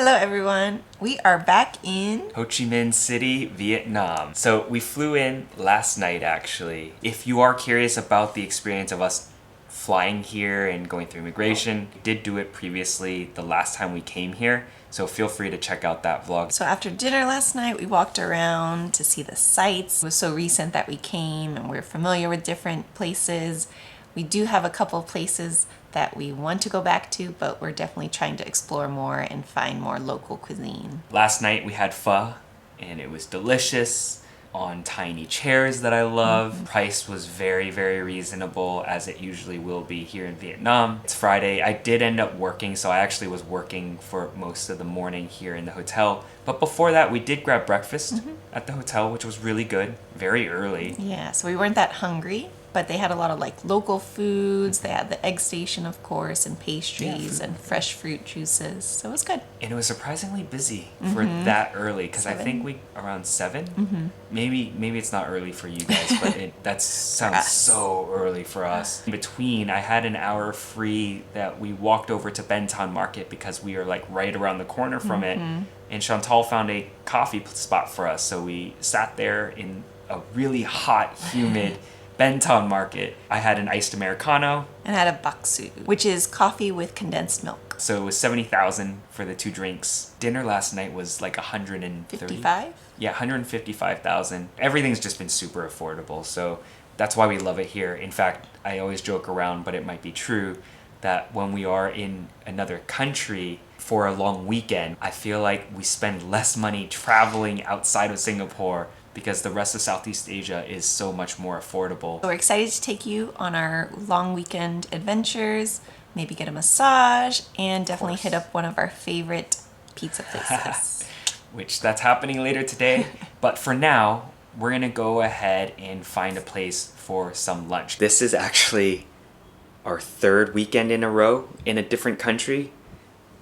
Hello everyone, we are back in Ho Chi Minh City, Vietnam. So we flew in last night actually. If you are curious about the experience of us flying here and going through immigration, we did do it previously the last time we came here. So feel free to check out that vlog. So after dinner last night, we walked around to see the sights. It was so recent that we came and we're familiar with different places. We do have a couple of places that we want to go back to, but we're definitely trying to explore more and find more local cuisine. Last night we had pho and it was delicious on tiny chairs that I love. Price was very, very reasonable, as it usually will be here in Vietnam. It's Friday. I did end up working, so I actually was working for most of the morning here in the hotel. But before that, we did grab breakfast at the hotel, which was really good, very early. Yeah, so we weren't that hungry, but they had a lot of like local foods. They had the egg station, of course, and pastries and fresh fruit juices. So it was good. And it was surprisingly busy for that early, because I think we around 7. Maybe it's not early for you guys, but that sounds so early for us. In between, I had an hour free that we walked over to Benton Market because we are like right around the corner from it. And Chantal found a coffee spot for us, so we sat there in a really hot, humid Benton Market. I had an iced Americano. And I had a baksu, which is coffee with condensed milk. So it was 70,000 for the 2 drinks. Dinner last night was like 130. 55? Yeah, 155,000. Everything's just been super affordable, so that's why we love it here. In fact, I always joke around, but it might be true, that when we are in another country for a long weekend, I feel like we spend less money traveling outside of Singapore because the rest of Southeast Asia is so much more affordable. So we're excited to take you on our long weekend adventures, maybe get a massage, and definitely hit up one of our favorite pizza places. Which that's happening later today. But for now, we're gonna go ahead and find a place for some lunch. This is actually our 3rd weekend in a row in a different country.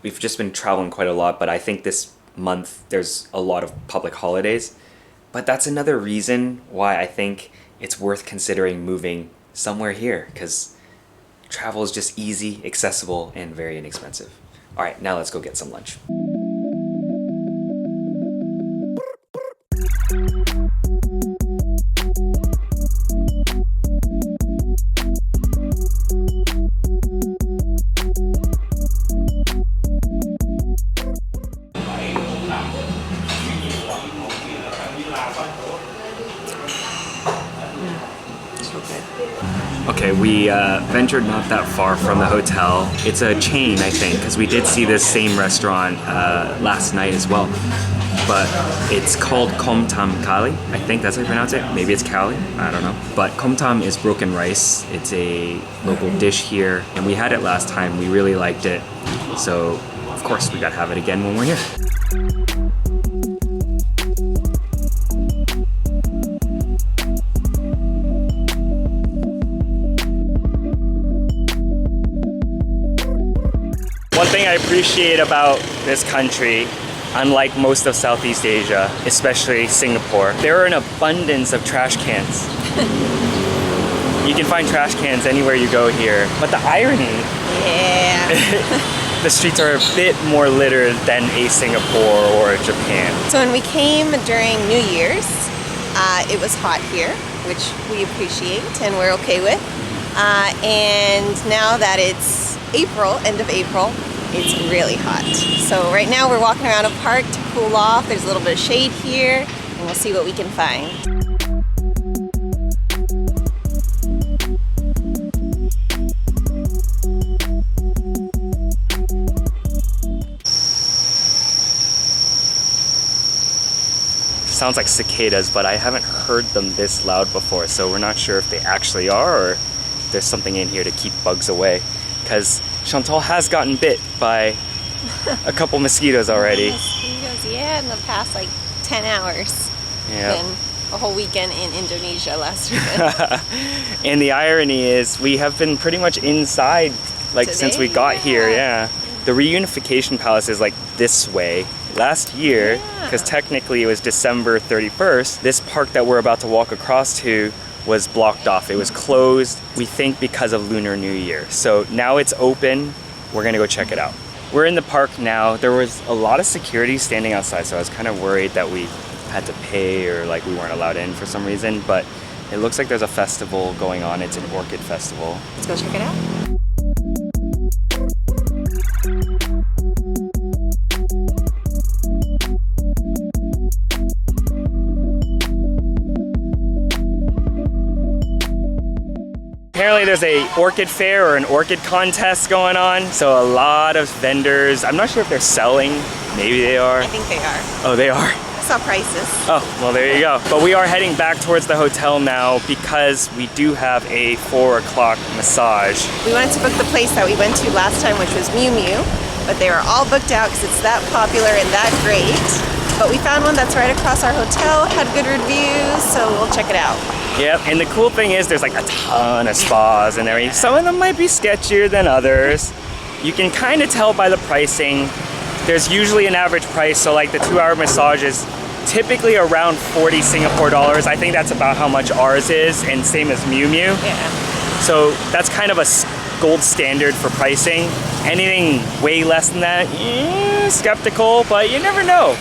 We've just been traveling quite a lot, but I think this month there's a lot of public holidays. But that's another reason why I think it's worth considering moving somewhere here, because travel is just easy, accessible, and very inexpensive. All right, now let's go get some lunch. Okay, we ventured not that far from the hotel. It's a chain, I think, because we did see this same restaurant last night as well. But it's called Kom Tam Kali. I think that's how you pronounce it. Maybe it's Kali, I don't know. But Kom Tam is broken rice. It's a local dish here, and we had it last time. We really liked it. So, of course, we gotta have it again when we're here. One thing I appreciate about this country, unlike most of Southeast Asia, especially Singapore, there are an abundance of trash cans. You can find trash cans anywhere you go here. But the irony, the streets are a bit more littered than a Singapore or a Japan. So when we came during New Year's, it was hot here, which we appreciate and we're okay with. And now that it's April, end of April, it's really hot. So right now we're walking around a park to cool off. There's a little bit of shade here, and we'll see what we can find. Sounds like cicadas, but I haven't heard them this loud before, so we're not sure if they actually are or if there's something in here to keep bugs away. Because Chantal has gotten bit by a couple mosquitoes already. Mosquitoes, yeah, in the past like 10 hours. Yeah. Been a whole weekend in Indonesia last weekend. And the irony is we have been pretty much inside like Today? since we got here, yeah. The Reunification Palace is like this way. Last year, because technically it was December 31st, this park that we're about to walk across to was blocked off. It was closed, we think because of Lunar New Year. So now it's open. We're gonna go check it out. We're in the park now. There was a lot of security standing outside, so I was kind of worried that we had to pay or like we weren't allowed in for some reason, but it looks like there's a festival going on. It's an orchid festival. Let's go check it out. Apparently there's a orchid fair or an orchid contest going on. So a lot of vendors, I'm not sure if they're selling, maybe they are. I think they are. Oh, they are? I saw prices. Oh, well there you go. But we are heading back towards the hotel now because we do have a 4 o'clock massage. We wanted to book the place that we went to last time, which was Miu Miu, but they were all booked out because it's that popular and that great. But we found one that's right across our hotel, had good reviews, so we'll check it out. Yep, and the cool thing is there's like a ton of spas and everything. Some of them might be sketchier than others. You can kind of tell by the pricing. There's usually an average price, so like the 2-hour massage is typically around 40 Singapore dollars. I think that's about how much ours is, and same as Miu Miu. Yeah. So that's kind of a gold standard for pricing. Anything way less than that, skeptical, but you never know.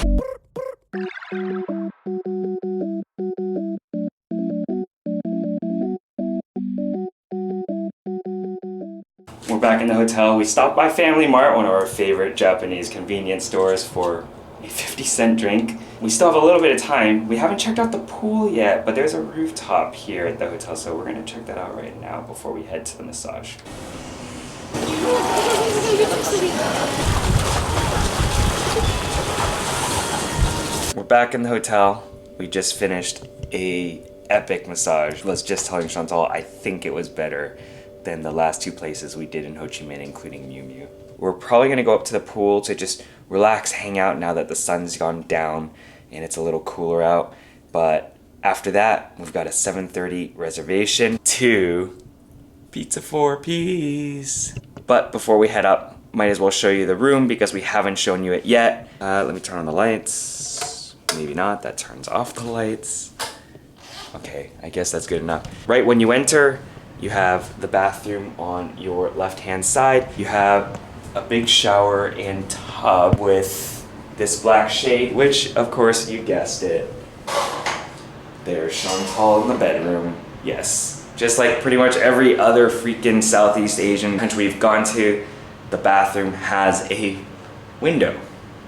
We're back in the hotel. We stopped by Family Mart, one of our favorite Japanese convenience stores, for a 50-cent drink. We still have a little bit of time. We haven't checked out the pool yet, but there's a rooftop here at the hotel, so we're gonna check that out right now before we head to the massage. We're back in the hotel. We just finished a epic massage. I was just telling Chantal, I think it was better than the last 2 places we did in Ho Chi Minh, including Miu Miu. We're probably gonna go up to the pool to just relax, hang out now that the sun's gone down and it's a little cooler out. But after that, we've got a 7:30 reservation to Pizza 4Ps. But before we head up, might as well show you the room because we haven't shown you it yet. Let me turn on the lights. Maybe not, that turns off the lights. Okay, I guess that's good enough. Right when you enter, you have the bathroom on your left-hand side. You have a big shower and tub with this black shade, which, of course, you guessed it. There's Chantal in the bedroom. Yes, just like pretty much every other freaking Southeast Asian country we've gone to, the bathroom has a window.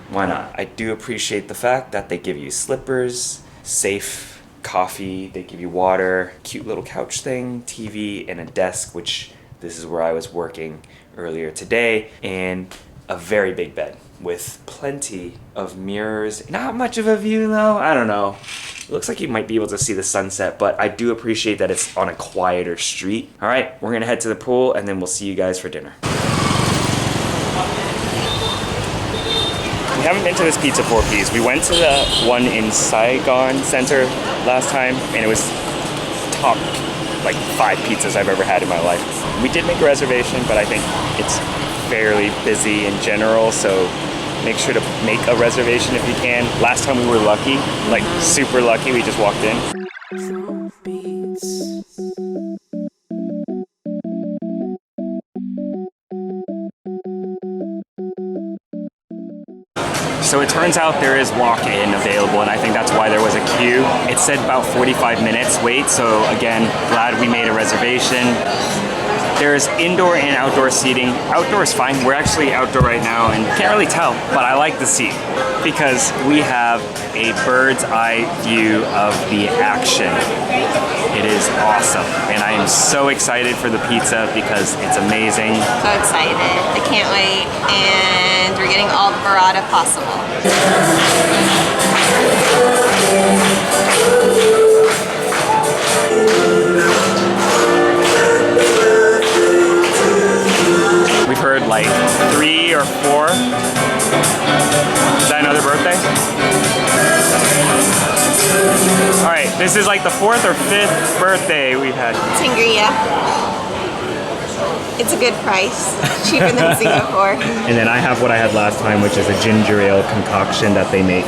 Why not? I do appreciate the fact that they give you slippers, safe coffee, they give you water, cute little couch thing, TV, and a desk, which this is where I was working earlier today, and a very big bed with plenty of mirrors. Not much of a view though, I don't know. It looks like you might be able to see the sunset, but I do appreciate that it's on a quieter street. All right, we're gonna head to the pool and then we'll see you guys for dinner. We haven't been to this Pizza 4Ps. We went to the one in Saigon Center last time, and it was top like 5 pizzas I've ever had in my life. We did make a reservation, but I think it's fairly busy in general, so make sure to make a reservation if you can. Last time we were lucky, like super lucky, we just walked in. So it turns out there is walk-in available, and I think that's why there was a queue. It said about 45 minutes wait, so again, glad we made a reservation. There's indoor and outdoor seating. Outdoor is fine. We're actually outdoor right now and can't really tell, but I like the seat because we have a bird's eye view of the action. It is awesome, and I am so excited for the pizza because it's amazing. So excited. I can't wait, and we're getting all the burrata possible. We've heard like 3 or 4. Is that another birthday? All right, this is like the 4th or 5th birthday we've had. Sangria. It's a good price. Cheaper than Singapore. And then I have what I had last time, which is a ginger ale concoction that they make.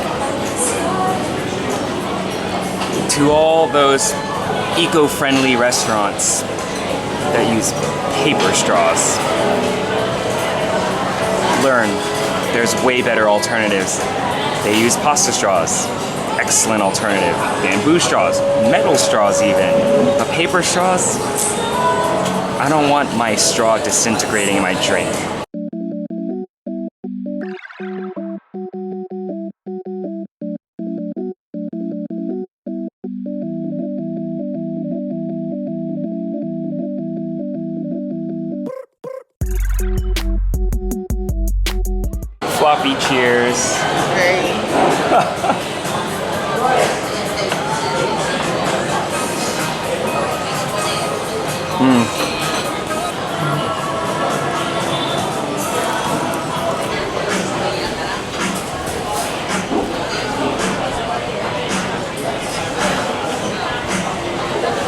To all those eco-friendly restaurants that use paper straws, learn there's way better alternatives. They use pasta straws. Excellent alternative. Bamboo straws, metal straws even. But paper straws? I don't want my straw disintegrating in my drink. Floppy cheers.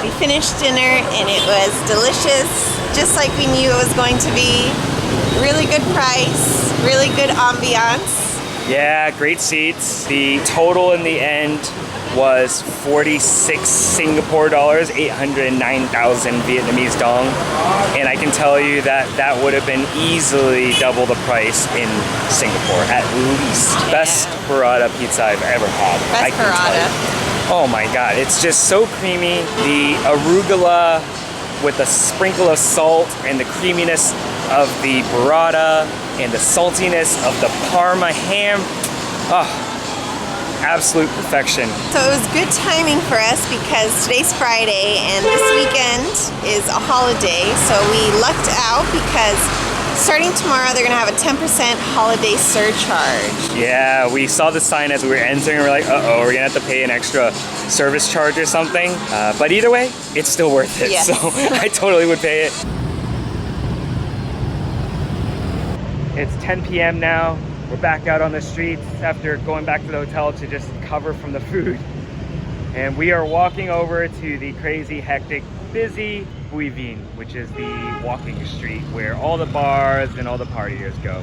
We finished dinner and it was delicious, just like we knew it was going to be. Really good price, really good ambiance. Yeah, great seats. The total in the end was 46 Singapore dollars, 809,000 Vietnamese dong. And I can tell you that that would have been easily double the price in Singapore, at least. Yeah. Best burrata pizza I've ever had. Best burrata. Oh my God, it's just so creamy. The arugula with a sprinkle of salt and the creaminess of the burrata and the saltiness of the Parma ham. Oh, absolute perfection. So it was good timing for us because today's Friday and this weekend is a holiday. So we lucked out because starting tomorrow they're gonna have a 10% holiday surcharge. Yeah, we saw the sign as we were entering. We're like, uh-oh, we're gonna have to pay an extra service charge or something. But either way, it's still worth it. Yes. So I totally would pay it. It's 10 p.m. now. We're back out on the streets after going back to the hotel to just recover from the food. And we are walking over to the crazy, hectic, busy Bui Vien, which is the walking street where all the bars and all the partiers go.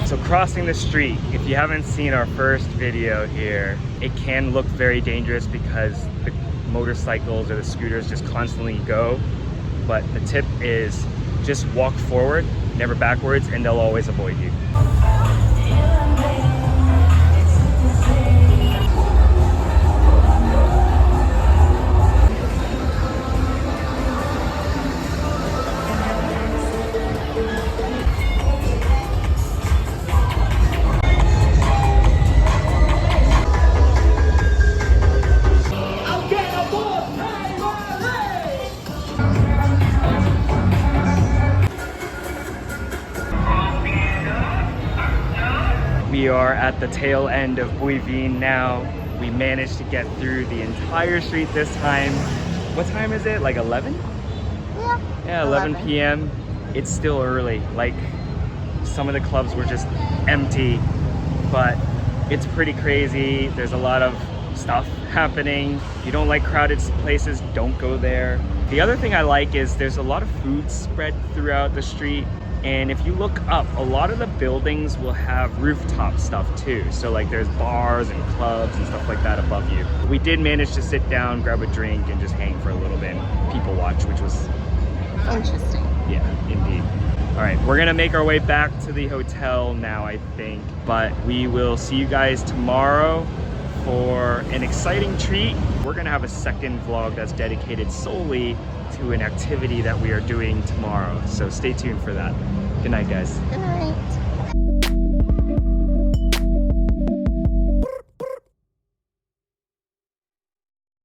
So crossing the street, if you haven't seen our first video here, it can look very dangerous because the motorcycles or the scooters just constantly go. But the tip is just walk forward, never backwards, and they'll always avoid you. We are at the tail end of Bui Vien now. We managed to get through the entire street this time. What time is it? Like 11? Yeah, 11 p.m. It's still early. Like, some of the clubs were just empty, but it's pretty crazy. There's a lot of stuff happening. If you don't like crowded places, don't go there. The other thing I like is there's a lot of food spread throughout the street. And if you look up, a lot of the buildings will have rooftop stuff too. So like there's bars and clubs and stuff like that above you. We did manage to sit down, grab a drink, and just hang for a little bit, people watch, which was interesting. Yeah, indeed. All right, we're gonna make our way back to the hotel now, I think. But we will see you guys tomorrow for an exciting treat. We're gonna have a second vlog that's dedicated solely to an activity that we are doing tomorrow. So stay tuned for that. Good night, guys. Good night.